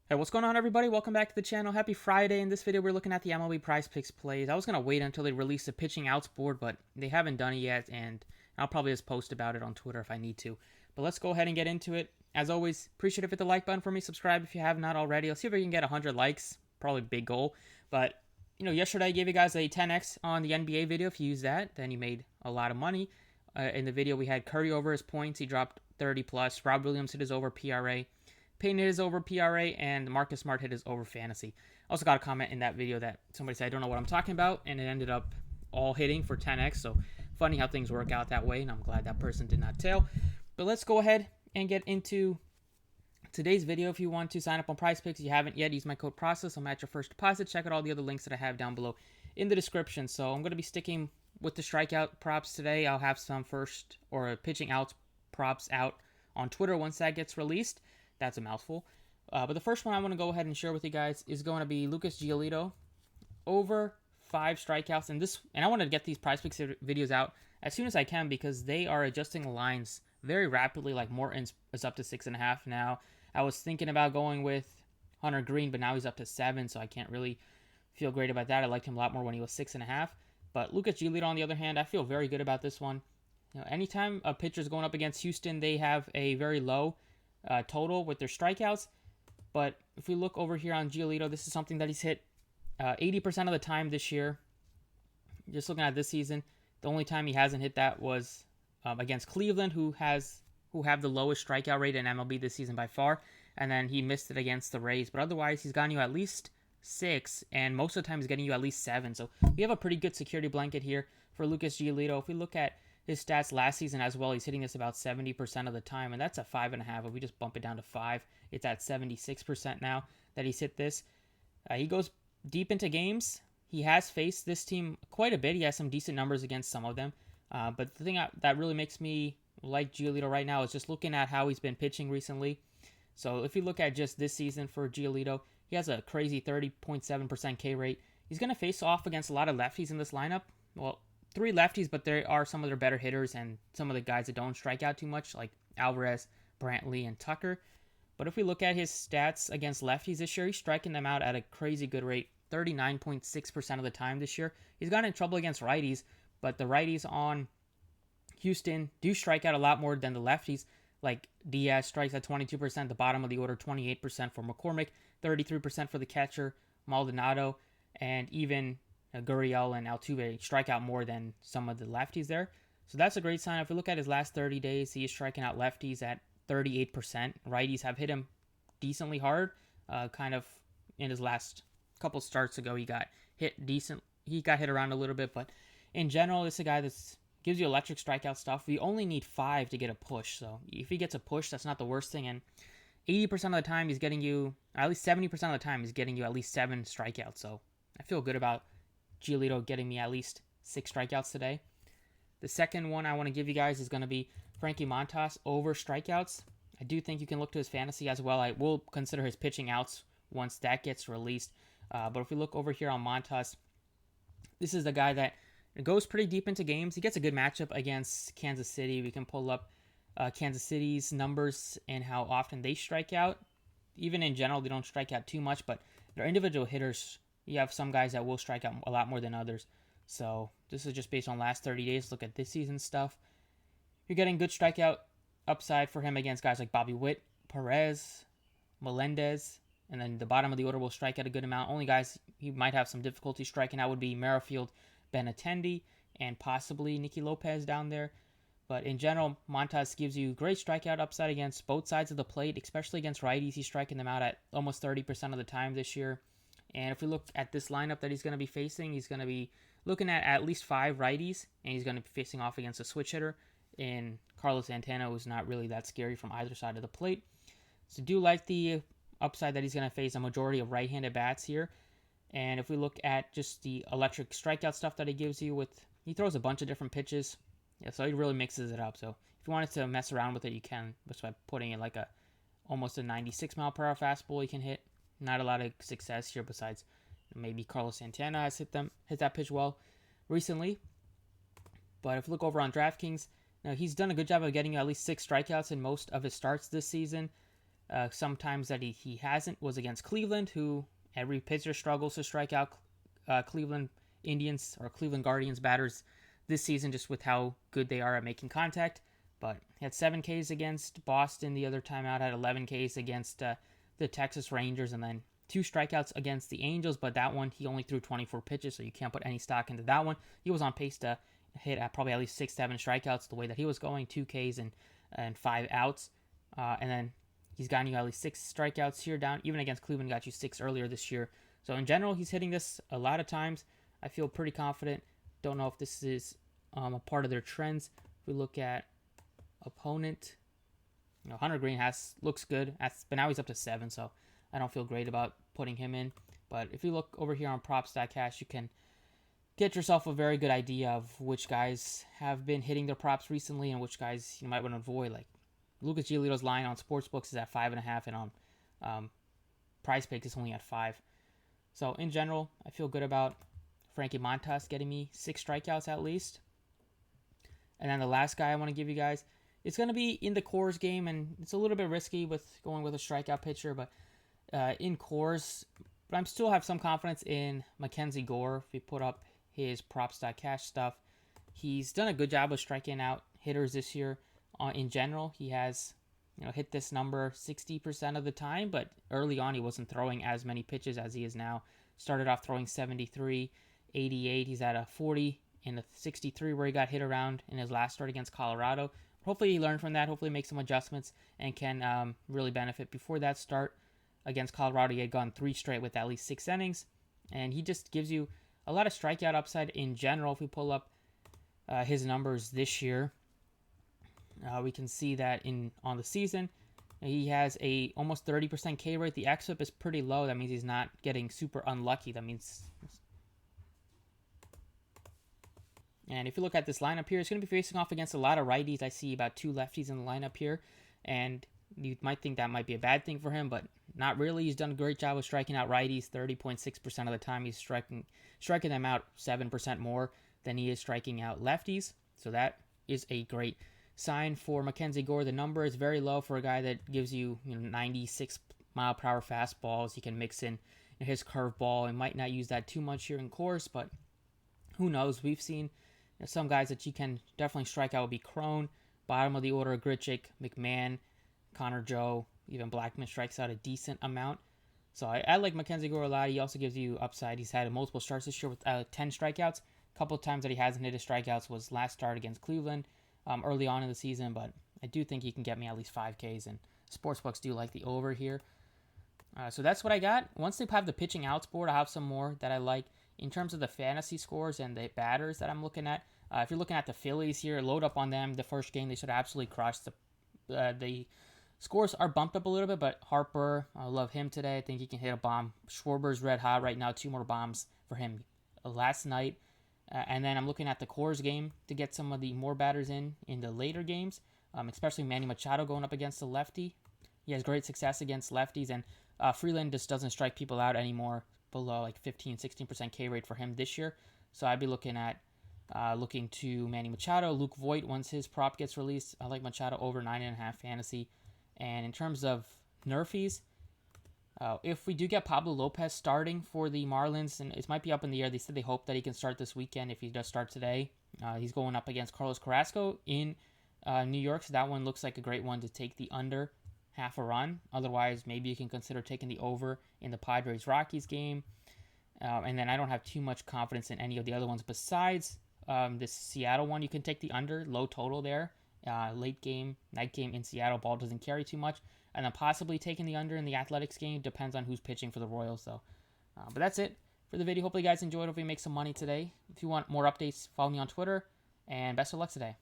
Hey, what's going on, everybody? Welcome back to the channel. Happy Friday. In this video, we're looking at the MLB Prizepicks plays. I was going to wait until they release the pitching outs board, but they haven't done it yet, and I'll probably just post about it on Twitter if I need to. But let's go ahead and get into it. As always, appreciate it if you hit the like button for me. Subscribe if you have not already. Let's see if we can get 100 likes. Probably a big goal. But, yesterday I gave you guys a 10x on the NBA video. If you use that, then you made a lot of money. In the video, we had Curry over his points. He dropped 30 plus. Rob Williams hit his over PRA. Payne hit his over PRA, and Marcus Smart hit his over fantasy. I also got a comment in that video that somebody said, I don't know what I'm talking about, and it ended up all hitting for 10x, so funny how things work out that way, and I'm glad that person did not tail. But let's go ahead and get into today's video. If you want to sign up on Prizepicks, if you haven't yet, use my code PROCESS. I'll match your first deposit. Check out all the other links that I have down below in the description. So I'm going to be sticking with the strikeout props today. I'll have some first or pitching outs props out on Twitter once that gets released. That's a mouthful. But the first one I want to go ahead and share with you guys is going to be Lucas Giolito over 5 strikeouts. And I want to get these Prizepicks videos out as soon as I can because they are adjusting the lines very rapidly. Like Morton's is up to 6.5 now. I was thinking about going with Hunter Green, but now he's up to 7, so I can't really feel great about that. I liked him a lot more when he was 6.5. But Lucas Giolito, on the other hand, I feel very good about this one. Anytime a pitcher's going up against Houston, they have a very low total with their strikeouts. But if we look over here on Giolito, this is something that he's hit 80% of the time this year. Just looking at this season, the only time he hasn't hit that was against Cleveland, who have the lowest strikeout rate in MLB this season by far. And then he missed it against the Rays. But otherwise, he's gotten you at least 6, and most of the time he's getting you at least 7. So we have a pretty good security blanket here for Lucas Giolito. If we look at his stats last season as well, he's hitting this about 70% of the time, and that's a 5.5. If we just bump it down to 5, it's at 76% now that he's hit this. He goes deep into games. He has faced this team quite a bit. He has some decent numbers against some of them. But the thing that really makes me like Giolito right now is just looking at how he's been pitching recently. So if you look at just this season for Giolito, he has a crazy 30.7% K rate. He's going to face off against a lot of lefties in this lineup. Well, 3 lefties, but there are some of their better hitters and some of the guys that don't strike out too much, like Alvarez, Brantley, and Tucker. But if we look at his stats against lefties this year, he's striking them out at a crazy good rate, 39.6% of the time this year. He's gotten in trouble against righties, but the righties on Houston do strike out a lot more than the lefties. Like Diaz strikes at 22%, the bottom of the order 28% for McCormick, 33% for the catcher, Maldonado, and even Gurriel and Altuve strike out more than some of the lefties there. So that's a great sign. If we look at his last 30 days, he is striking out lefties at 38%. Righties have hit him decently hard. Kind of in his last couple starts ago, he got hit decent. He got hit around a little bit, but in general, this is a guy that gives you electric strikeout stuff. We only need 5 to get a push. So if he gets a push, that's not the worst thing. And 80% of the time, he's getting you, or at least 70% of the time, he's getting you at least 7 strikeouts. So I feel good about Giolito getting me at least 6 strikeouts today. The second one I want to give you guys is going to be Frankie Montas over strikeouts. I do think you can look to his fantasy as well. I will consider his pitching outs once that gets released. But if we look over here on Montas, this is the guy that goes pretty deep into games. He gets a good matchup against Kansas City. We can pull up Kansas City's numbers and how often they strike out. Even in general, they don't strike out too much, but their individual hitters, you have some guys that will strike out a lot more than others. So this is just based on last 30 days. Look at this season stuff. You're getting good strikeout upside for him against guys like Bobby Witt, Perez, Melendez, and then the bottom of the order will strike out a good amount. Only guys he might have some difficulty striking out would be Merrifield, Benintendi, and possibly Nicky Lopez down there. But in general, Montas gives you great strikeout upside against both sides of the plate, especially against righties. He's striking them out at almost 30% of the time this year. And if we look at this lineup that he's going to be facing, he's going to be looking at least 5 righties, and he's going to be facing off against a switch hitter in Carlos Santana, who's not really that scary from either side of the plate. So do like the upside that he's going to face a majority of right-handed bats here. And if we look at just the electric strikeout stuff that he gives you he throws a bunch of different pitches. Yeah, so he really mixes it up. So if you wanted to mess around with it, you can, just by putting in like almost a 96 mile per hour fastball he can hit. Not a lot of success here besides maybe Carlos Santana has hit that pitch well recently. But if you look over on DraftKings, he's done a good job of getting at least 6 strikeouts in most of his starts this season. Sometimes that he hasn't was against Cleveland, who every pitcher struggles to strike out Cleveland Indians or Cleveland Guardians batters this season, just with how good they are at making contact. But he had 7 Ks against Boston the other time out, had 11 Ks against the Texas Rangers, and then 2 strikeouts against the Angels. But that one, he only threw 24 pitches, so you can't put any stock into that one. He was on pace to hit at probably at least 6-7 strikeouts the way that he was going, 2 Ks and 5 outs. And then he's gotten you at least 6 strikeouts here down. Even against Cleveland, got you 6 earlier this year. So in general, he's hitting this a lot of times. I feel pretty confident. Don't know if this is a part of their trends. If we look at opponent, Hunter Green looks good, but now he's up to 7, so I don't feel great about putting him in. But if you look over here on Props.cash, you can get yourself a very good idea of which guys have been hitting their props recently and which guys you might want to avoid. Like Lucas Giolito's line on Sportsbooks is at 5.5, and on Prizepicks is only at 5. So in general, I feel good about Frankie Montas getting me 6 strikeouts at least. And then the last guy I want to give you guys, it's going to be in the Coors game, and it's a little bit risky with going with a strikeout pitcher, but in Coors, but I still have some confidence in Mackenzie Gore. If you put up his Props.cash stuff, he's done a good job of striking out hitters this year. In general, he has hit this number 60% of the time, but early on he wasn't throwing as many pitches as he is now. Started off throwing 73, 88. He's at a 40 and a 63 where he got hit around in his last start against Colorado. Hopefully he learned from that. Hopefully make some adjustments and can really benefit. Before that start against Colorado, he had gone 3 straight with at least 6 innings, and he just gives you a lot of strikeout upside in general. If we pull up his numbers this year, we can see that on the season, he has a almost 30% K rate. The xFIP is pretty low. That means he's not getting super unlucky. That means, and if you look at this lineup here, it's going to be facing off against a lot of righties. I see about 2 lefties in the lineup here, and you might think that might be a bad thing for him, but not really. He's done a great job of striking out righties 30.6% of the time. He's striking them out 7% more than he is striking out lefties. So that is a great sign for Mackenzie Gore. The number is very low for a guy that gives you 96 mile per hour fastballs. He can mix in his curveball and might not use that too much here in Coors, but who knows? We've seen some guys that you can definitely strike out would be Crone, bottom of the order, Grichuk, McMahon, Connor Joe, even Blackman strikes out a decent amount. So I like Mackenzie Gore a lot. He also gives you upside. He's had multiple starts this year with 10 strikeouts. A couple of times that he hasn't hit his strikeouts was last start against Cleveland early on in the season, but I do think he can get me at least 5 Ks, and sportsbooks do like the over here. So that's what I got. Once they have the pitching outs board, I have some more that I like. In terms of the fantasy scores and the batters that I'm looking at, if you're looking at the Phillies here, load up on them. The first game, they should have absolutely crushed. The scores are bumped up a little bit, but Harper, I love him today. I think he can hit a bomb. Schwarber's red hot right now. 2 more bombs for him last night. And then I'm looking at the Coors game to get some of the more batters in the later games, especially Manny Machado going up against the lefty. He has great success against lefties, and Freeland just doesn't strike people out anymore below like 15-16% K rate for him this year. So I'd be looking to Manny Machado. Luke Voit, once his prop gets released, I like Machado over 9.5 fantasy. And in terms of nerfies, if we do get Pablo Lopez starting for the Marlins, and it might be up in the air, they said they hope that he can start this weekend if he does start today. He's going up against Carlos Carrasco in New York, so that one looks like a great one to take the under half a run. Otherwise, maybe you can consider taking the over in the Padres-Rockies game. And then I don't have too much confidence in any of the other ones besides this Seattle one. You can take the under, low total there. Late game, night game in Seattle, ball doesn't carry too much. And then possibly taking the under in the Athletics game. Depends on who's pitching for the Royals. So, but that's it for the video. Hopefully you guys enjoyed. Hopefully you make some money today. If you want more updates, follow me on Twitter. And best of luck today.